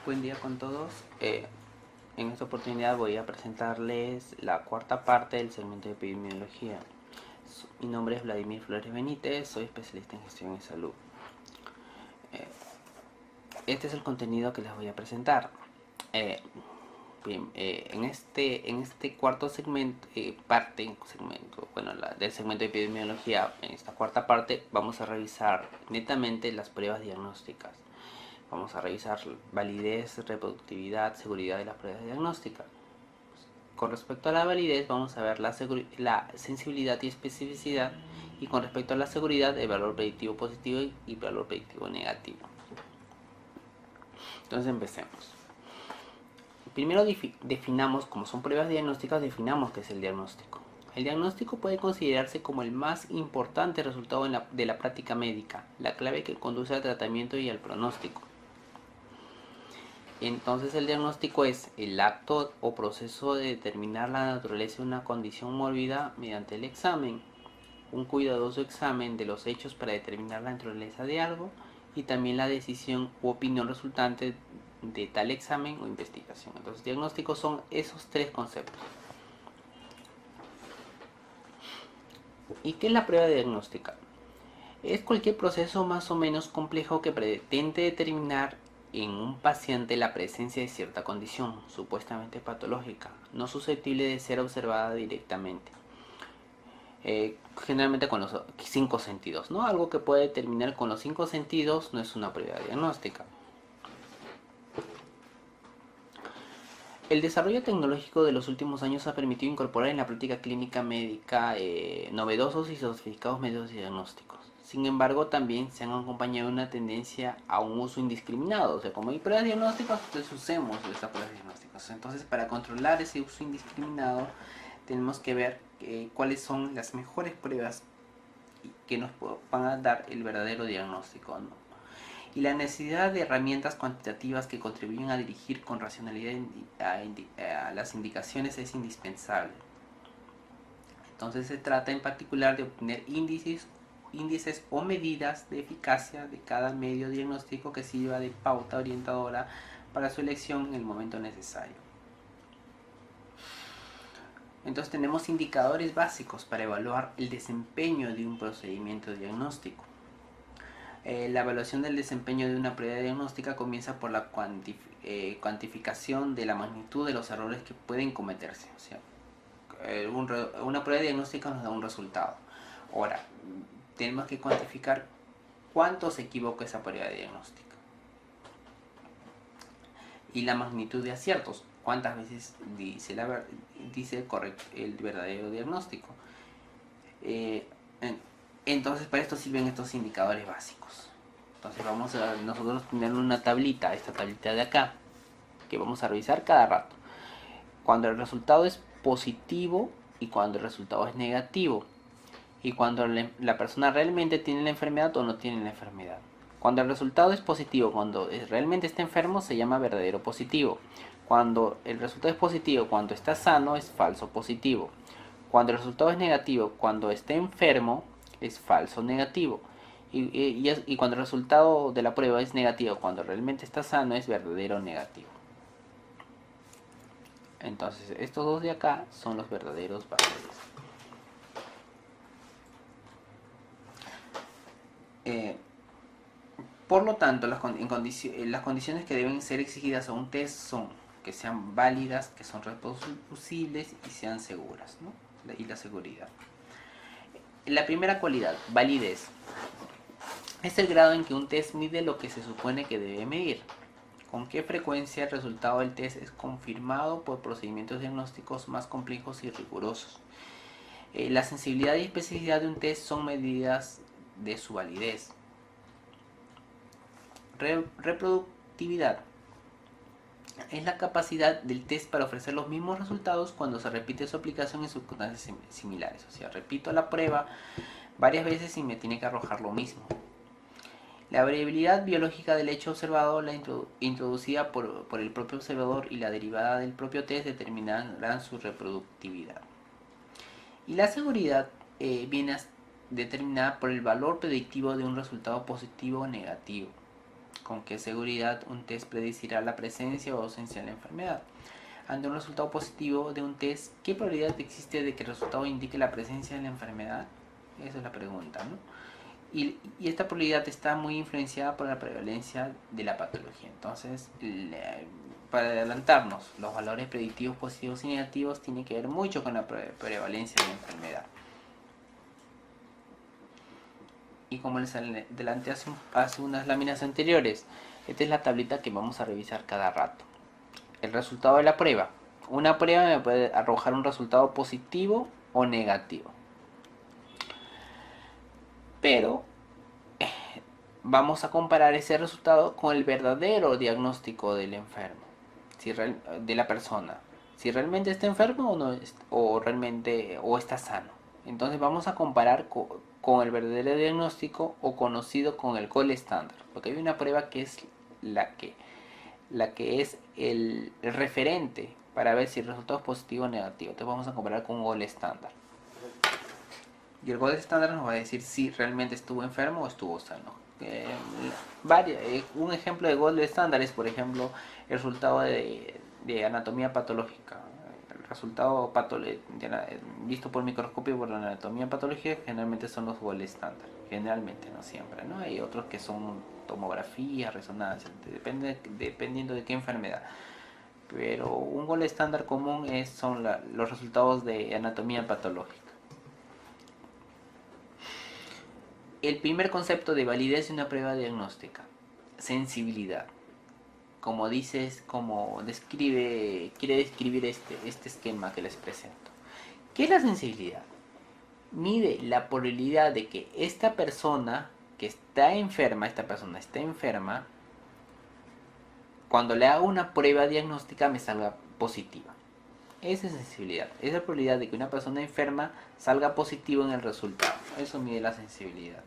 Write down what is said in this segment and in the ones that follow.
Buen día con todos. En esta oportunidad voy a presentarles la cuarta parte del segmento de epidemiología. Mi nombre es Vladimir Flores Benítez, soy especialista en gestión de salud. Este es el contenido que les voy a presentar. En este cuarto segmento, del segmento de epidemiología, en esta cuarta parte vamos a revisar netamente las pruebas diagnósticas. Vamos a revisar validez, reproductividad, seguridad de las pruebas diagnósticas. Con respecto a la validez, vamos a ver la sensibilidad y especificidad, y con respecto a la seguridad, el valor predictivo positivo y valor predictivo negativo. Entonces empecemos. Primero definamos, como son pruebas diagnósticas, definamos qué es el diagnóstico. El diagnóstico puede considerarse como el más importante resultado de la práctica médica, la clave que conduce al tratamiento y al pronóstico. Entonces el diagnóstico es el acto o proceso de determinar la naturaleza de una condición mórbida mediante el examen, un cuidadoso examen de los hechos para determinar la naturaleza de algo, y también la decisión u opinión resultante de tal examen o investigación. Entonces diagnósticos son esos tres conceptos. ¿Y qué es la prueba diagnóstica? Es cualquier proceso más o menos complejo que pretende determinar en un paciente la presencia de cierta condición supuestamente patológica, no susceptible de ser observada directamente. Generalmente con los 5 sentidos, ¿no? Algo que puede determinar con los 5 sentidos no es una prueba diagnóstica. El desarrollo tecnológico de los últimos años ha permitido incorporar en la práctica clínica médica novedosos y sofisticados métodos diagnósticos. Sin embargo, también se han acompañado una tendencia a un uso indiscriminado. O sea, como hay pruebas diagnósticas, entonces usemos estas pruebas diagnósticas. Entonces, para controlar ese uso indiscriminado, tenemos que ver cuáles son las mejores pruebas que nos van a dar el verdadero diagnóstico, ¿no? Y la necesidad de herramientas cuantitativas que contribuyen a dirigir con racionalidad a las indicaciones es indispensable. Entonces se trata en particular de obtener índices o medidas de eficacia de cada medio diagnóstico que sirva de pauta orientadora para su elección en el momento necesario. Entonces tenemos indicadores básicos para evaluar el desempeño de un procedimiento diagnóstico. La evaluación del desempeño de una prueba diagnóstica comienza por la cuantificación de la magnitud de los errores que pueden cometerse. O sea, una prueba diagnóstica nos da un resultado. Ahora, tenemos que cuantificar cuánto se equivoca esa prueba diagnóstica. Y la magnitud de aciertos, cuántas veces dice el verdadero diagnóstico. Entonces para esto sirven estos indicadores básicos. Entonces vamos a nosotros tener una tablita, esta tablita de acá, que vamos a revisar cada rato. Cuando el resultado es positivo y cuando el resultado es negativo. Y cuando la persona realmente tiene la enfermedad o no tiene la enfermedad. Cuando el resultado es positivo, cuando realmente está enfermo, se llama verdadero positivo. Cuando el resultado es positivo, cuando está sano, es falso positivo. Cuando el resultado es negativo, cuando está enfermo, es falso negativo. Y cuando el resultado de la prueba es negativo, cuando realmente está sano, es verdadero negativo. Entonces, estos dos de acá son los verdaderos valores. Por lo tanto, las condiciones que deben ser exigidas a un test son que sean válidas, que son reproducibles y sean seguras, ¿no? Y la seguridad. La primera cualidad, validez, es el grado en que un test mide lo que se supone que debe medir. Con qué frecuencia el resultado del test es confirmado por procedimientos diagnósticos más complejos y rigurosos. La sensibilidad y especificidad de un test son medidas de su validez. Reproductividad es la capacidad del test para ofrecer los mismos resultados cuando se repite su aplicación en circunstancias similares. O sea, repito la prueba varias veces y me tiene que arrojar lo mismo. La variabilidad biológica del hecho observado, la introducida por el propio observador, y la derivada del propio test determinarán su reproductividad. Y la seguridad viene determinada por el valor predictivo de un resultado positivo o negativo. ¿Con qué seguridad un test predecirá la presencia o ausencia de la enfermedad? Ante un resultado positivo de un test, ¿qué probabilidad existe de que el resultado indique la presencia de la enfermedad? Esa es la pregunta, ¿no? Y esta probabilidad está muy influenciada por la prevalencia de la patología. Entonces, para adelantarnos, los valores predictivos positivos y negativos tienen que ver mucho con la prevalencia de la enfermedad. Y como les adelanté hace unas láminas anteriores, esta es la tablita que vamos a revisar cada rato. El resultado de la prueba. Una prueba me puede arrojar un resultado positivo o negativo. Pero vamos a comparar ese resultado con el verdadero diagnóstico del enfermo, de la persona. Si realmente está enfermo o no, o realmente o está sano. Entonces vamos a comparar con el verdadero diagnóstico o conocido con el gold estándar. Porque hay una prueba que es la que es el referente para ver si el resultado es positivo o negativo. Entonces vamos a comparar con un gold estándar. Y el gold estándar nos va a decir si realmente estuvo enfermo o estuvo sano. Un ejemplo de gold estándar es, por ejemplo, el resultado de anatomía patológica. El resultado visto por microscopio por la anatomía patológica generalmente son los gold estándar. Generalmente, no siempre, ¿no? Hay otros que son tomografía, resonancia, dependiendo de qué enfermedad. Pero un gold estándar común son los resultados de anatomía patológica. El primer concepto de validez de una prueba diagnóstica, sensibilidad. Como quiere describir este esquema que les presento. ¿Qué es la sensibilidad? Mide la probabilidad de que esta persona está enferma, cuando le haga una prueba diagnóstica me salga positiva. Esa es sensibilidad. Es la probabilidad de que una persona enferma salga positivo en el resultado. Eso mide la sensibilidad.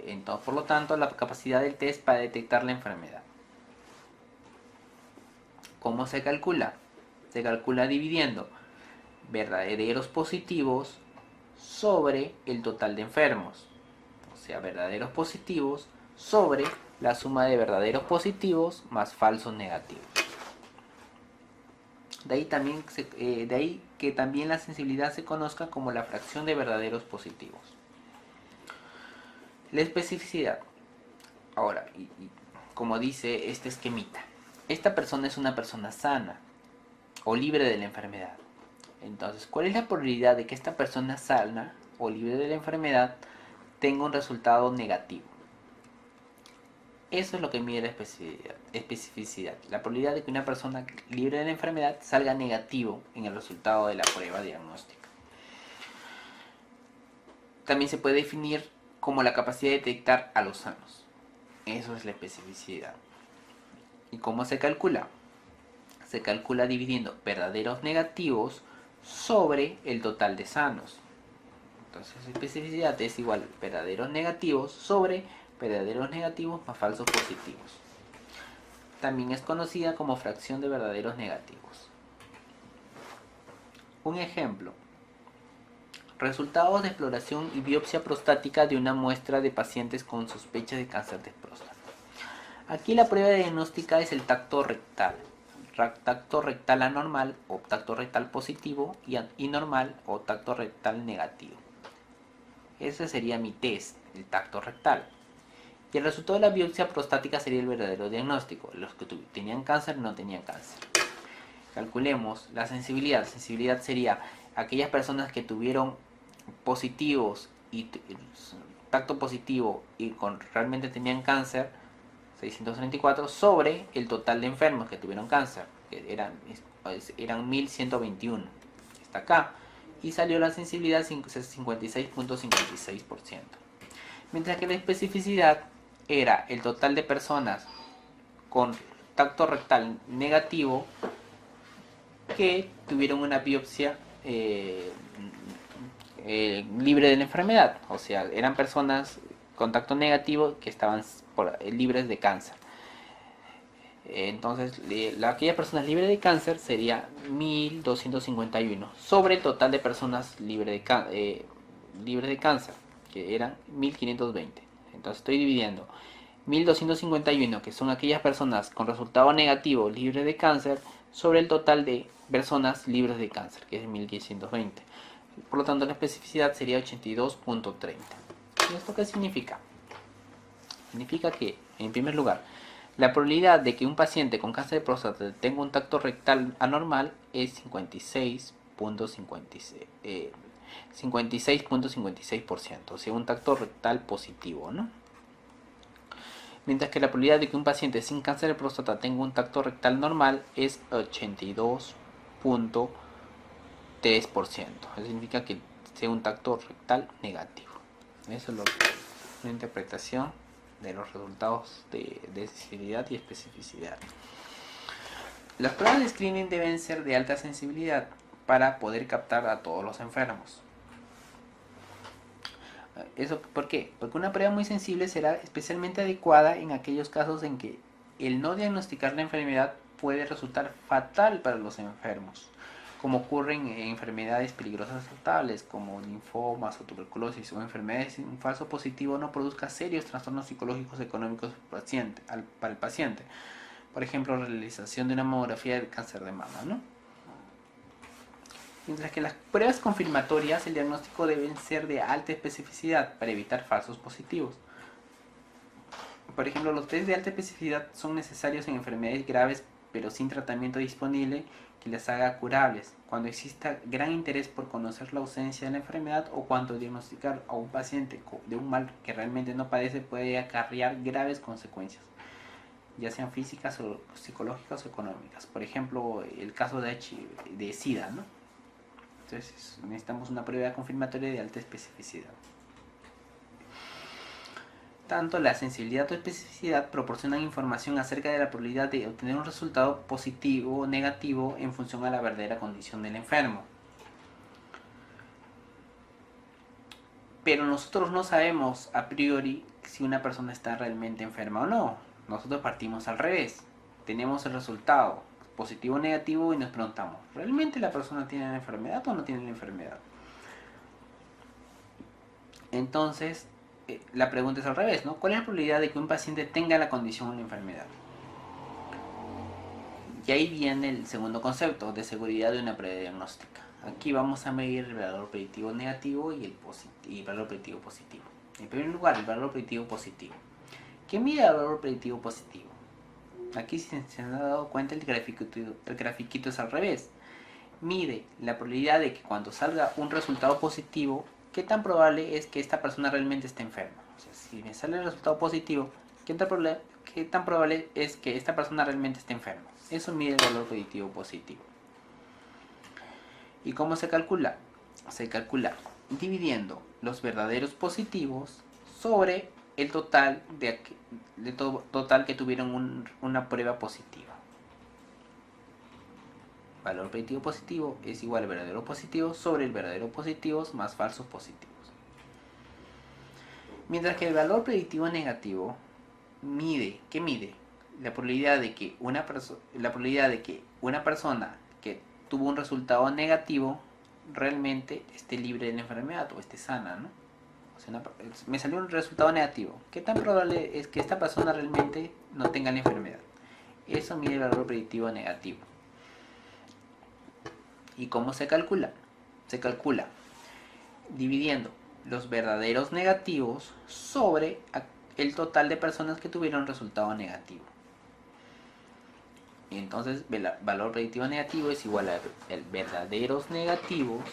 Entonces, por lo tanto, la capacidad del test para detectar la enfermedad. ¿Cómo se calcula? Se calcula dividiendo verdaderos positivos sobre el total de enfermos. O sea, verdaderos positivos sobre la suma de verdaderos positivos más falsos negativos. De ahí que también la sensibilidad se conozca como la fracción de verdaderos positivos. La especificidad. Ahora, como dice este esquemita, esta persona es una persona sana o libre de la enfermedad. Entonces, ¿cuál es la probabilidad de que esta persona sana o libre de la enfermedad tenga un resultado negativo? Eso es lo que mide la especificidad. La probabilidad de que una persona libre de la enfermedad salga negativo en el resultado de la prueba diagnóstica. También se puede definir como la capacidad de detectar a los sanos. Eso es la especificidad. ¿Y cómo se calcula? Se calcula dividiendo verdaderos negativos sobre el total de sanos. Entonces, especificidad es igual a verdaderos negativos sobre verdaderos negativos más falsos positivos. También es conocida como fracción de verdaderos negativos. Un ejemplo. Resultados de exploración y biopsia prostática de una muestra de pacientes con sospecha de cáncer de próstata. Aquí la prueba diagnóstica es el tacto rectal. Tacto rectal anormal o tacto rectal positivo y normal o tacto rectal negativo. Ese sería mi test, el tacto rectal. Y el resultado de la biopsia prostática sería el verdadero diagnóstico. Los que tenían cáncer no tenían cáncer. Calculemos la sensibilidad. La sensibilidad sería aquellas personas que tuvieron positivos y tacto positivo y realmente tenían cáncer, 634, sobre el total de enfermos que tuvieron cáncer, que eran 1121. Está acá. Y salió la sensibilidad 56.56%. Mientras que la especificidad era el total de personas con tacto rectal negativo que tuvieron una biopsia libre de la enfermedad. O sea, eran personas con tacto negativo que estaban libres de cáncer. Entonces, aquellas personas libres de cáncer sería 1251 sobre el total de personas libres de cáncer, que eran 1520. Entonces estoy dividiendo 1251, que son aquellas personas con resultado negativo libres de cáncer, sobre el total de personas libres de cáncer, que es 1120. Por lo tanto, la especificidad sería 82.30. ¿Y esto qué significa? Significa que, en primer lugar, la probabilidad de que un paciente con cáncer de próstata tenga un tacto rectal anormal es 56.56%, o sea, un tacto rectal positivo, ¿no? Mientras que la probabilidad de que un paciente sin cáncer de próstata tenga un tacto rectal normal es 82.3%. Eso significa que sea un tacto rectal negativo. Eso es una interpretación de los resultados de sensibilidad y especificidad. Las pruebas de screening deben ser de alta sensibilidad para poder captar a todos los enfermos. ¿Eso por qué? Porque una prueba muy sensible será especialmente adecuada en aquellos casos en que el no diagnosticar la enfermedad puede resultar fatal para los enfermos, como ocurre en enfermedades peligrosas tratables como linfomas o tuberculosis, o enfermedades en un falso positivo no produzca serios trastornos psicológicos económicos para el paciente. Por ejemplo, realización de una mamografía del cáncer de mama, ¿no? Mientras que las pruebas confirmatorias, el diagnóstico deben ser de alta especificidad para evitar falsos positivos. Por ejemplo, los test de alta especificidad son necesarios en enfermedades graves pero sin tratamiento disponible que las haga curables, cuando exista gran interés por conocer la ausencia de la enfermedad o cuando diagnosticar a un paciente de un mal que realmente no padece puede acarrear graves consecuencias, ya sean físicas o psicológicas o económicas. Por ejemplo, el caso de SIDA, ¿no? Entonces necesitamos una prueba confirmatoria de alta especificidad. Tanto la sensibilidad o especificidad proporcionan información acerca de la probabilidad de obtener un resultado positivo o negativo en función a la verdadera condición del enfermo. Pero nosotros no sabemos a priori si una persona está realmente enferma o no. Nosotros partimos al revés. Tenemos el resultado positivo o negativo y nos preguntamos, ¿realmente la persona tiene la enfermedad o no tiene la enfermedad? Entonces, la pregunta es al revés, ¿no? ¿Cuál es la probabilidad de que un paciente tenga la condición o la enfermedad? Y ahí viene el segundo concepto de seguridad de una prueba diagnóstica. Aquí vamos a medir el valor predictivo negativo y el valor predictivo positivo. En primer lugar, el valor predictivo positivo. ¿Qué mide el valor predictivo positivo? Aquí, si se han dado cuenta, el grafiquito es al revés. Mide la probabilidad de que cuando salga un resultado positivo, qué tan probable es que esta persona realmente esté enferma. O sea, si me sale el resultado positivo, qué tan probable es que esta persona realmente esté enferma. Eso mide el valor predictivo positivo. ¿Y cómo se calcula? Se calcula dividiendo los verdaderos positivos sobre el total total que tuvieron una prueba positiva. Valor predictivo positivo es igual al verdadero positivo sobre el verdadero positivos más falsos positivos. Mientras que el valor predictivo negativo ¿qué mide? La probabilidad de que una persona que tuvo un resultado negativo realmente esté libre de la enfermedad o esté sana, ¿no? O sea, me salió un resultado negativo. ¿Qué tan probable es que esta persona realmente no tenga la enfermedad? Eso mide el valor predictivo negativo. ¿Y cómo se calcula? Se calcula dividiendo los verdaderos negativos sobre el total de personas que tuvieron resultado negativo. Y entonces el valor predictivo negativo es igual a verdaderos negativos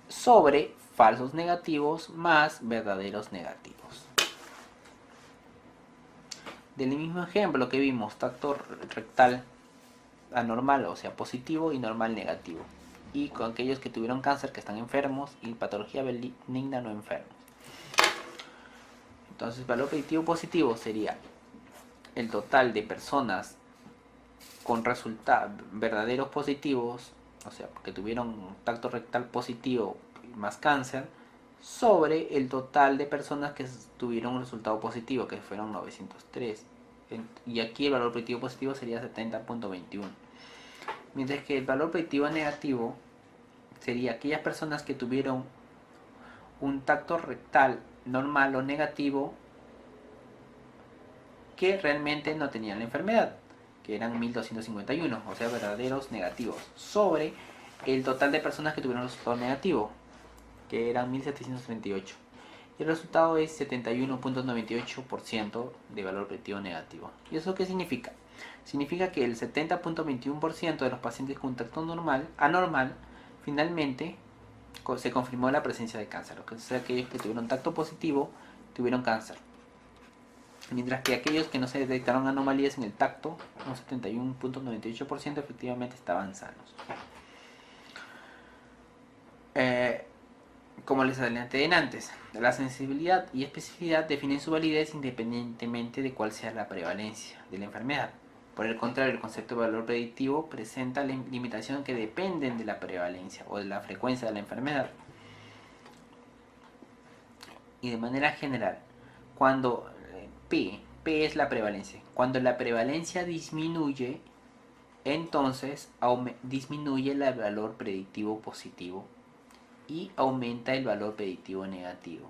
sobre falsos negativos más verdaderos negativos. Del mismo ejemplo que vimos, tacto rectal anormal, o sea, positivo, y normal negativo. Y con aquellos que tuvieron cáncer, que están enfermos, y patología benigna no enfermos. Entonces, el valor predictivo positivo sería el total de personas con verdaderos positivos, o sea, que tuvieron tacto rectal positivo más cáncer, sobre el total de personas que tuvieron un resultado positivo, que fueron 903. Y aquí el valor predictivo positivo sería 70.21. Mientras que el valor predictivo negativo sería aquellas personas que tuvieron un tacto rectal normal o negativo que realmente no tenían la enfermedad, que eran 1251, o sea, verdaderos negativos, sobre el total de personas que tuvieron resultado negativo, que eran 1738. Y el resultado es 71.98% de valor predictivo negativo. ¿Y eso qué significa? Significa que el 70.21% de los pacientes con tacto anormal finalmente se confirmó la presencia de cáncer. O sea, aquellos que tuvieron tacto positivo tuvieron cáncer. Mientras que aquellos que no se detectaron anomalías en el tacto, un 71.98% efectivamente estaban sanos. Como les adelanté antes, la sensibilidad y especificidad definen su validez independientemente de cuál sea la prevalencia de la enfermedad. Por el contrario, el concepto de valor predictivo presenta limitaciones que dependen de la prevalencia o de la frecuencia de la enfermedad. Y de manera general, cuando P es la prevalencia. Cuando la prevalencia disminuye, entonces disminuye el valor predictivo positivo y aumenta el valor predictivo negativo.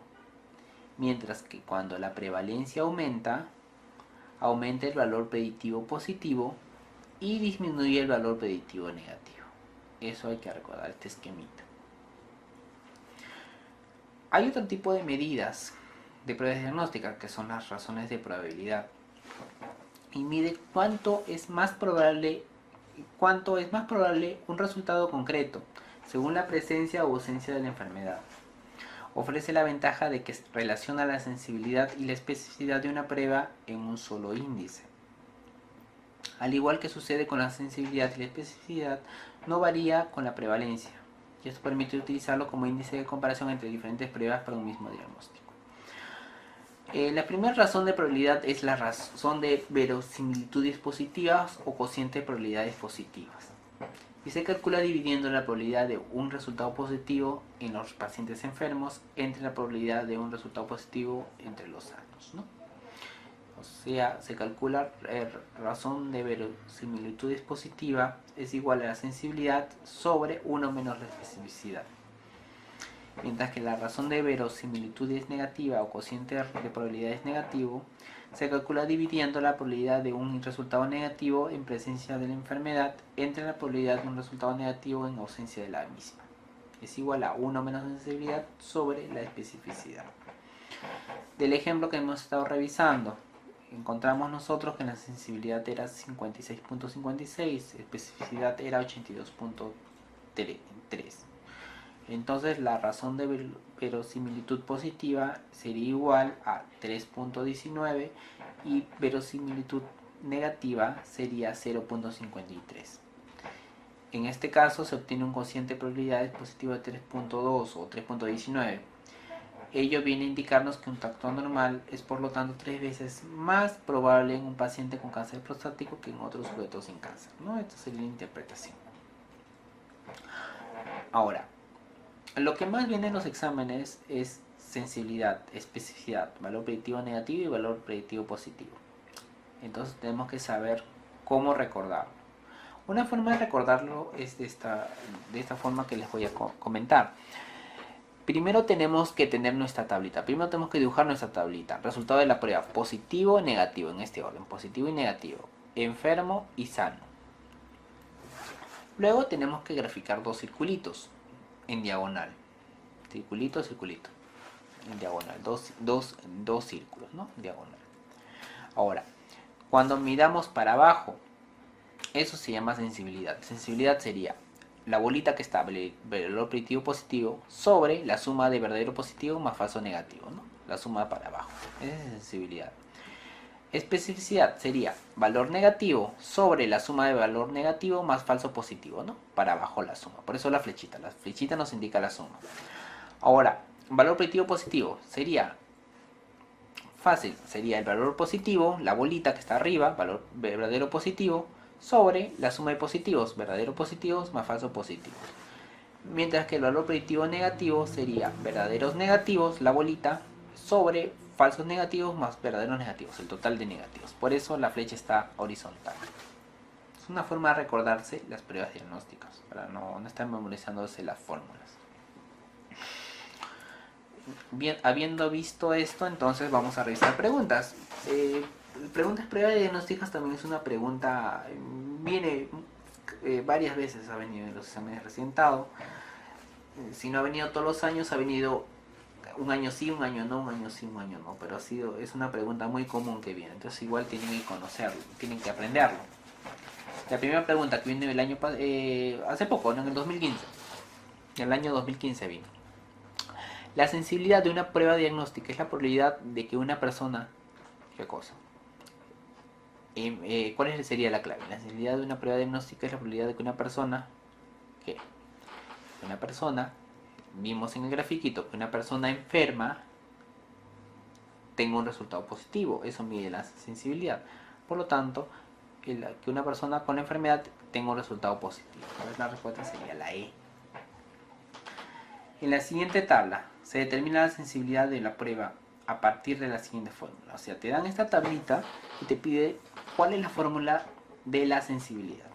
Mientras que cuando la prevalencia aumenta, aumenta el valor predictivo positivo y disminuye el valor predictivo negativo. Eso hay que recordar, este esquemita. Hay otro tipo de medidas de pruebas diagnósticas que son las razones de probabilidad. Y mide cuánto es más probable un resultado concreto según la presencia o ausencia de la enfermedad. Ofrece la ventaja de que relaciona la sensibilidad y la especificidad de una prueba en un solo índice. Al igual que sucede con la sensibilidad y la especificidad, no varía con la prevalencia, y esto permite utilizarlo como índice de comparación entre diferentes pruebas para un mismo diagnóstico. La primera razón de probabilidad es la razón de verosimilitudes positivas o cociente de probabilidades positivas. Y se calcula dividiendo la probabilidad de un resultado positivo en los pacientes enfermos entre la probabilidad de un resultado positivo entre los sanos, ¿no? O sea, se calcula razón de verosimilitudes positiva es igual a la sensibilidad sobre 1 menos la especificidad. Mientras que la razón de verosimilitudes negativa o cociente de probabilidades negativo se calcula dividiendo la probabilidad de un resultado negativo en presencia de la enfermedad entre la probabilidad de un resultado negativo en ausencia de la misma. Es igual a 1 menos la sensibilidad sobre la especificidad. Del ejemplo que hemos estado revisando, encontramos nosotros que la sensibilidad era 56.56, especificidad era 82.3. Entonces la razón de verosimilitud positiva sería igual a 3.19 y verosimilitud negativa sería 0.53. En este caso se obtiene un cociente de probabilidades positivo de 3.2 o 3.19. Ello viene a indicarnos que un tacto anormal es por lo tanto 3 veces más probable en un paciente con cáncer prostático que en otros sujetos sin cáncer, ¿no? Esta sería la interpretación. Ahora, lo que más viene en los exámenes es sensibilidad, especificidad, valor predictivo negativo y valor predictivo positivo. Entonces tenemos que saber cómo recordarlo. Una forma de recordarlo es de esta forma que les voy a comentar. Primero tenemos que tener nuestra tablita. Primero tenemos que dibujar nuestra tablita. Resultado de la prueba, positivo o negativo, en este orden. Positivo y negativo. Enfermo y sano. Luego tenemos que graficar dos circulitos en diagonal. Circulito, circulito. En diagonal. Dos círculos, ¿no? En diagonal. Ahora, cuando miramos para abajo, eso se llama sensibilidad. Sensibilidad sería la bolita que está valor predictivo positivo sobre la suma de verdadero positivo más falso negativo, ¿no? La suma para abajo. Esa es sensibilidad. Especificidad sería valor negativo sobre la suma de valor negativo más falso positivo, ¿no? Para abajo la suma. Por eso la flechita. La flechita nos indica la suma. Ahora, valor predictivo positivo sería fácil. Sería el valor positivo, la bolita que está arriba, valor verdadero positivo, sobre la suma de positivos, verdaderos positivos más falsos positivos. Mientras que el valor predictivo negativo sería verdaderos negativos, la bolita, sobre falsos negativos más verdaderos negativos, el total de negativos. Por eso la flecha está horizontal. Es una forma de recordarse las pruebas diagnósticas, para no estar memorizándose las fórmulas. Bien, habiendo visto esto, entonces vamos a revisar preguntas. preguntas pruebas diagnósticas también es una pregunta, viene varias veces, ha venido en los exámenes recién dado. Si no ha venido todos los años, ha venido un año sí, un año no, un año sí, un año no, pero es una pregunta muy común que viene, entonces igual tienen que conocerlo, tienen que aprenderlo. La primera pregunta que viene el año hace poco, ¿no? En el 2015, en el año 2015 vino. La sensibilidad de una prueba diagnóstica es la probabilidad de que una persona, ¿qué cosa? ¿Cuál sería la clave? La sensibilidad de una prueba diagnóstica es la probabilidad de que una persona, ¿qué? Una persona, vimos en el grafiquito que una persona enferma tenga un resultado positivo, eso mide la sensibilidad. Por lo tanto, que una persona con la enfermedad tenga un resultado positivo. La respuesta sería la E. En la siguiente tabla se determina la sensibilidad de la prueba a partir de la siguiente fórmula. O sea, te dan esta tablita y te pide cuál es la fórmula de la sensibilidad.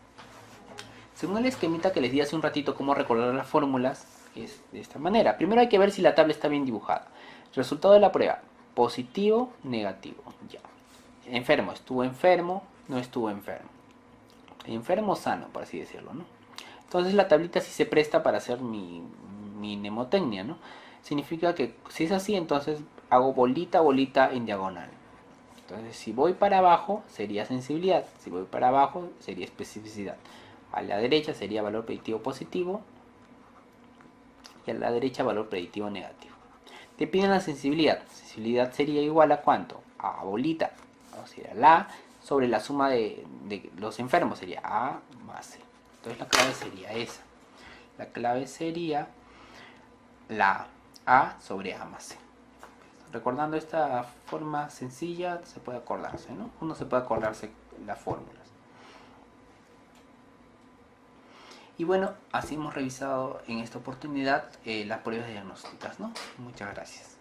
Según el esquemita que les di hace un ratito cómo recordar las fórmulas, es de esta manera. Primero hay que ver si la tabla está bien dibujada. Resultado de la prueba, positivo, negativo. Ya. Enfermo, estuvo enfermo, no estuvo enfermo. Enfermo sano, por así decirlo, ¿no? Entonces la tablita sí se presta para hacer mi mnemotecnia, ¿no? Significa que si es así, entonces hago bolita, bolita en diagonal. Entonces si voy para abajo sería sensibilidad, si voy para abajo sería especificidad. A la derecha sería valor predictivo positivo y a la derecha valor predictivo negativo. Te piden la sensibilidad. Sensibilidad sería igual a ¿cuánto? A bolita. O sea, la sobre la suma de los enfermos sería A más C. Entonces la clave sería esa. La clave sería la A sobre A más C. Recordando esta forma sencilla se puede acordarse, ¿no? Uno se puede acordarse las fórmulas. Y bueno, así hemos revisado en esta oportunidad las pruebas diagnósticas, ¿no? Muchas gracias.